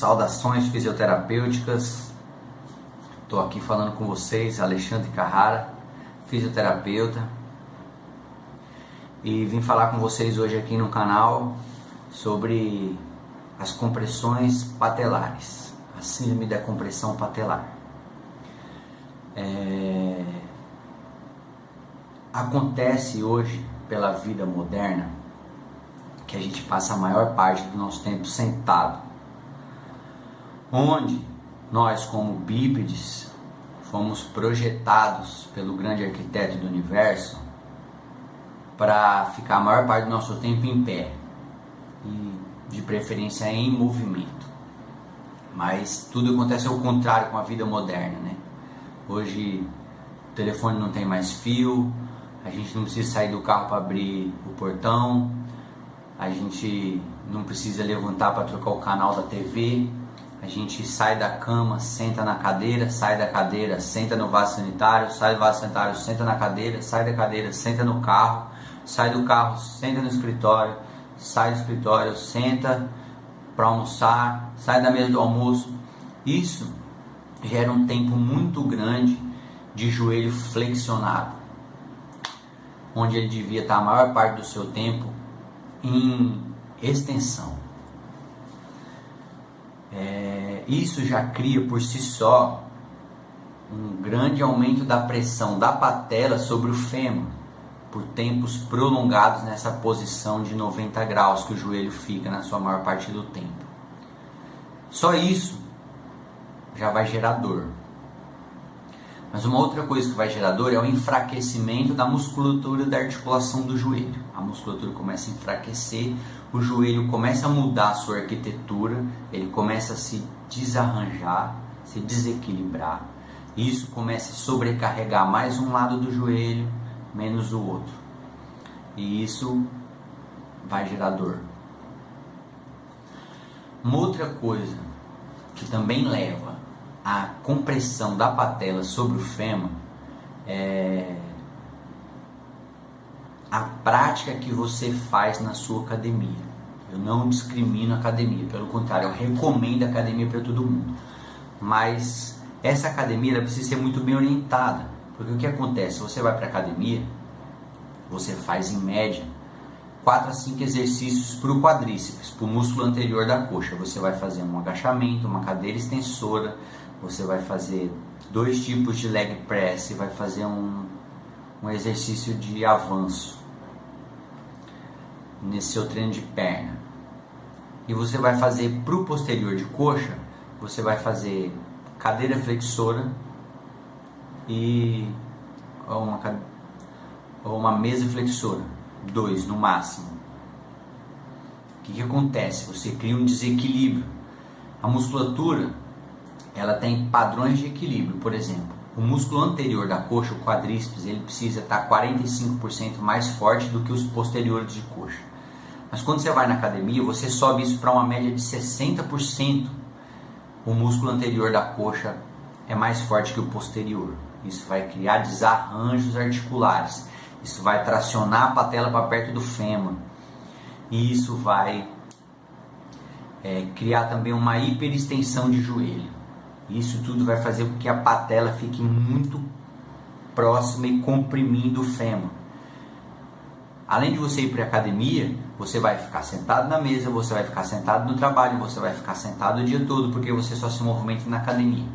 Saudações fisioterapêuticas. Estou aqui falando com vocês, Alexandre Carrara, fisioterapeuta, e vim falar com vocês hoje aqui no canal sobre as compressões patelares, a síndrome da compressão patelar. Acontece hoje, pela vida moderna, que a gente passa a maior parte do nosso tempo sentado, onde nós, como bípedes, fomos projetados pelo grande arquiteto do universo para ficar a maior parte do nosso tempo em pé e de preferência em movimento. Mas tudo acontece ao contrário com a vida moderna, né? Hoje o telefone não tem mais fio, a gente não precisa sair do carro para abrir o portão, a gente não precisa levantar para trocar o canal da TV, a gente sai da cama, senta na cadeira, sai da cadeira, senta no vaso sanitário, sai do vaso sanitário, senta na cadeira, sai da cadeira, senta no carro, sai do carro, senta no escritório, sai do escritório, senta para almoçar, sai da mesa do almoço. Isso gera um tempo muito grande de joelho flexionado, onde ele devia estar a maior parte do seu tempo em extensão. Isso já cria por si só um grande aumento da pressão da patela sobre o fêmur por tempos prolongados nessa posição de 90 graus que o joelho fica na sua maior parte do tempo. Só isso já vai gerar dor. Mas uma outra coisa que vai gerar dor é o enfraquecimento da musculatura da articulação do joelho. A musculatura começa a enfraquecer, o joelho começa a mudar a sua arquitetura, ele começa a se desarranjar, se desequilibrar. Isso começa a sobrecarregar mais um lado do joelho, menos o outro. E isso vai gerar dor. Uma outra coisa que também leva a compressão da patela sobre o fêmur é a prática que você faz na sua academia. Eu não discrimino a academia, pelo contrário, eu recomendo a academia para todo mundo. Mas essa academia ela precisa ser muito bem orientada, porque o que acontece? Você vai para a academia, você faz em média 4 a 5 exercícios para o quadríceps, para o músculo anterior da coxa. Você vai fazer um agachamento, uma cadeira extensora, você vai fazer 2 tipos de leg press, vai fazer um exercício de avanço nesse seu treino de perna. E você vai fazer para o posterior de coxa, você vai fazer cadeira flexora ou uma mesa flexora, 2 no máximo. O que acontece? Você cria um desequilíbrio. A musculatura ela tem padrões de equilíbrio. Por exemplo, o músculo anterior da coxa, o quadríceps, ele precisa estar 45% mais forte do que os posteriores de coxa. Mas quando você vai na academia, você sobe isso para uma média de 60%. O músculo anterior da coxa é mais forte que o posterior. Isso vai criar desarranjos articulares. Isso vai tracionar a patela para perto do fêmur. E isso vai criar também uma hiperextensão de joelho. Isso tudo vai fazer com que a patela fique muito próxima e comprimindo o fêmur. Além de você ir para a academia, você vai ficar sentado na mesa, você vai ficar sentado no trabalho, você vai ficar sentado o dia todo, porque você só se movimenta na academia.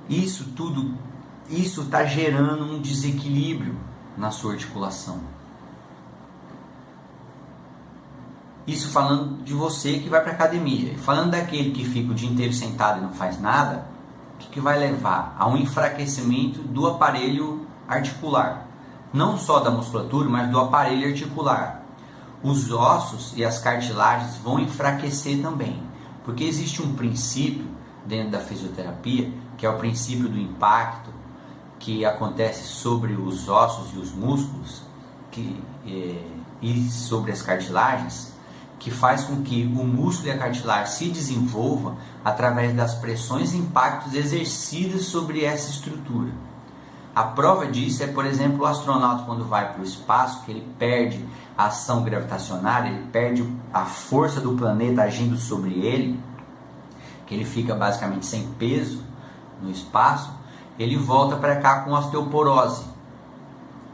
Isso está gerando um desequilíbrio na sua articulação. Isso falando de você que vai para a academia. E falando daquele que fica o dia inteiro sentado e não faz nada, o que vai levar a um enfraquecimento do aparelho articular. Não só da musculatura, mas do aparelho articular. Os ossos e as cartilagens vão enfraquecer também. Porque existe um princípio dentro da fisioterapia, que é o princípio do impacto, que acontece sobre os ossos e os músculos e sobre as cartilagens, que faz com que o músculo e a cartilagem se desenvolva através das pressões e impactos exercidos sobre essa estrutura. A prova disso é, por exemplo, o astronauta quando vai para o espaço, que ele perde a ação gravitacionária, ele perde a força do planeta agindo sobre ele, que ele fica basicamente sem peso no espaço, ele volta para cá com osteoporose.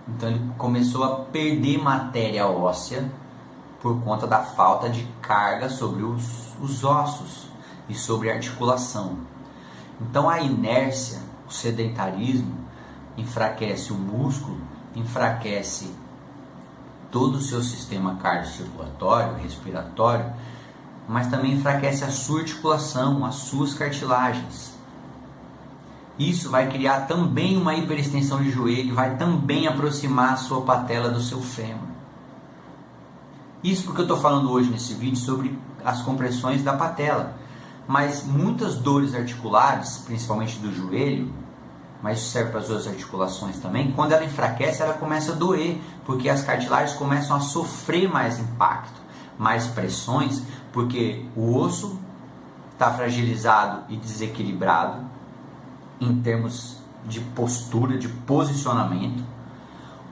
Então ele começou a perder matéria óssea por conta da falta de carga sobre os ossos e sobre a articulação. Então a inércia, o sedentarismo, enfraquece o músculo, enfraquece todo o seu sistema cardiocirculatório, respiratório, mas também enfraquece a sua articulação, as suas cartilagens. Isso vai criar também uma hiperextensão de joelho, vai também aproximar a sua patela do seu fêmur. Isso porque eu estou falando hoje nesse vídeo sobre as compressões da patela, mas muitas dores articulares, principalmente do joelho, mas isso serve para as outras articulações também, quando ela enfraquece, ela começa a doer, porque as cartilagens começam a sofrer mais impacto, mais pressões, porque o osso está fragilizado e desequilibrado em termos de postura, de posicionamento.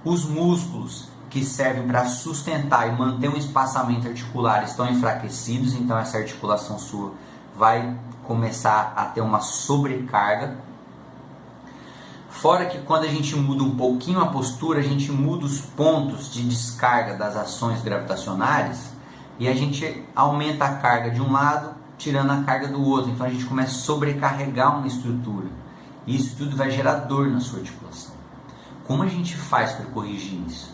Os músculos que servem para sustentar e manter um espaçamento articular estão enfraquecidos, então essa articulação sua vai começar a ter uma sobrecarga. Fora que quando a gente muda um pouquinho a postura, a gente muda os pontos de descarga das ações gravitacionárias e a gente aumenta a carga de um lado, tirando a carga do outro. Então a gente começa a sobrecarregar uma estrutura. E isso tudo vai gerar dor na sua articulação. Como a gente faz para corrigir isso?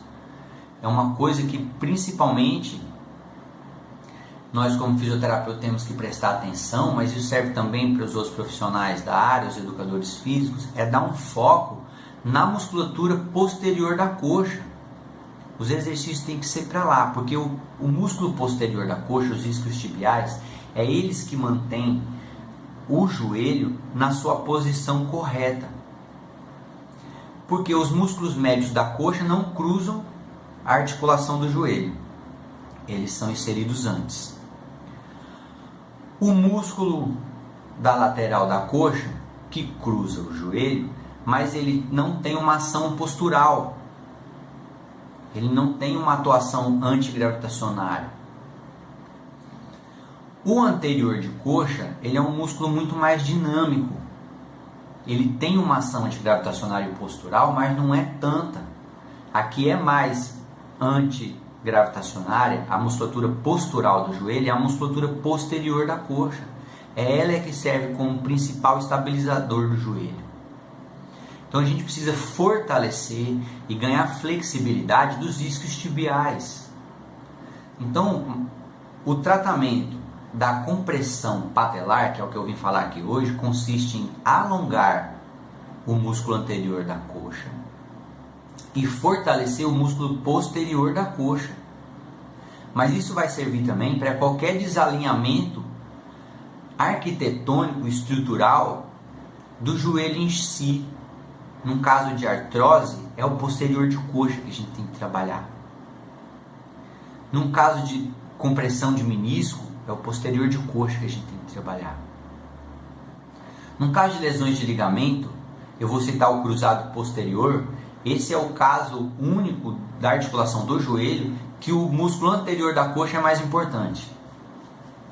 É uma coisa que principalmente nós como fisioterapeuta temos que prestar atenção, mas isso serve também para os outros profissionais da área, os educadores físicos, é dar um foco na musculatura posterior da coxa. Os exercícios têm que ser para lá, porque o músculo posterior da coxa, os isquios tibiais, é eles que mantêm o joelho na sua posição correta. Porque os músculos médios da coxa não cruzam a articulação do joelho. Eles são inseridos antes. O músculo da lateral da coxa, que cruza o joelho, mas ele não tem uma ação postural. Ele não tem uma atuação antigravitacionária. O anterior de coxa, ele é um músculo muito mais dinâmico. Ele tem uma ação antigravitacionária e postural, mas não é tanta. Aqui é mais antigravitacionária, a musculatura postural do joelho é a musculatura posterior da coxa. É ela que serve como principal estabilizador do joelho. Então a gente precisa fortalecer e ganhar flexibilidade dos isquios tibiais. Então o tratamento da compressão patelar, que é o que eu vim falar aqui hoje, consiste em alongar o músculo anterior da coxa e fortalecer o músculo posterior da coxa. Mas isso vai servir também para qualquer desalinhamento arquitetônico, estrutural do joelho em si. Num caso de artrose, é o posterior de coxa que a gente tem que trabalhar. Num caso de compressão de menisco, é o posterior de coxa que a gente tem que trabalhar. Num caso de lesões de ligamento, eu vou citar o cruzado posterior. Esse é o caso único da articulação do joelho que o músculo anterior da coxa é mais importante.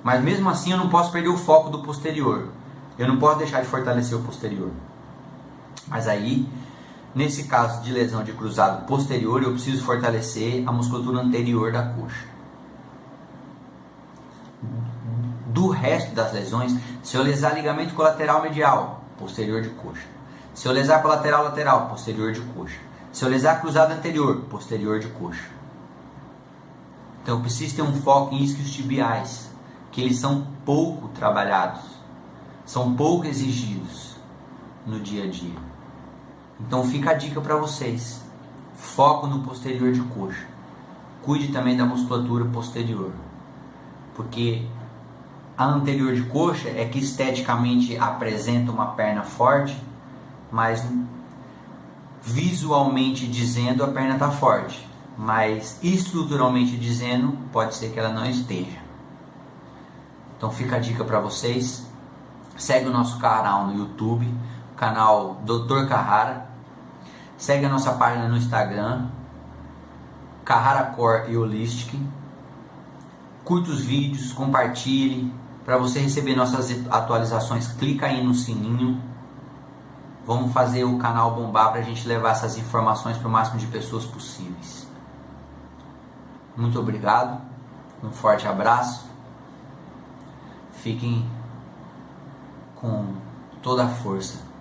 Mas mesmo assim eu não posso perder o foco do posterior. Eu não posso deixar de fortalecer o posterior. Mas aí, nesse caso de lesão de cruzado posterior, eu preciso fortalecer a musculatura anterior da coxa. Do resto das lesões, se eu lesar ligamento colateral medial, posterior de coxa. Se eu lesar colateral lateral, posterior de coxa. Se eu lesar cruzado anterior, posterior de coxa. Então eu preciso ter um foco em isquios tibiais, que eles são pouco trabalhados, são pouco exigidos no dia a dia. Então fica a dica para vocês: foco no posterior de coxa. Cuide também da musculatura posterior, porque a anterior de coxa é que esteticamente apresenta uma perna forte, mas visualmente dizendo a perna está forte, mas estruturalmente dizendo pode ser que ela não esteja. Então fica a dica para vocês. Segue o nosso canal no YouTube, o canal Dr. Carrara. Segue a nossa página no Instagram, Carrara Core e Holistic. Curta os vídeos, compartilhe. Para você receber nossas atualizações, clica aí no sininho. Vamos fazer o canal bombar para a gente levar essas informações para o máximo de pessoas possíveis. Muito obrigado, um forte abraço. Fiquem com toda a força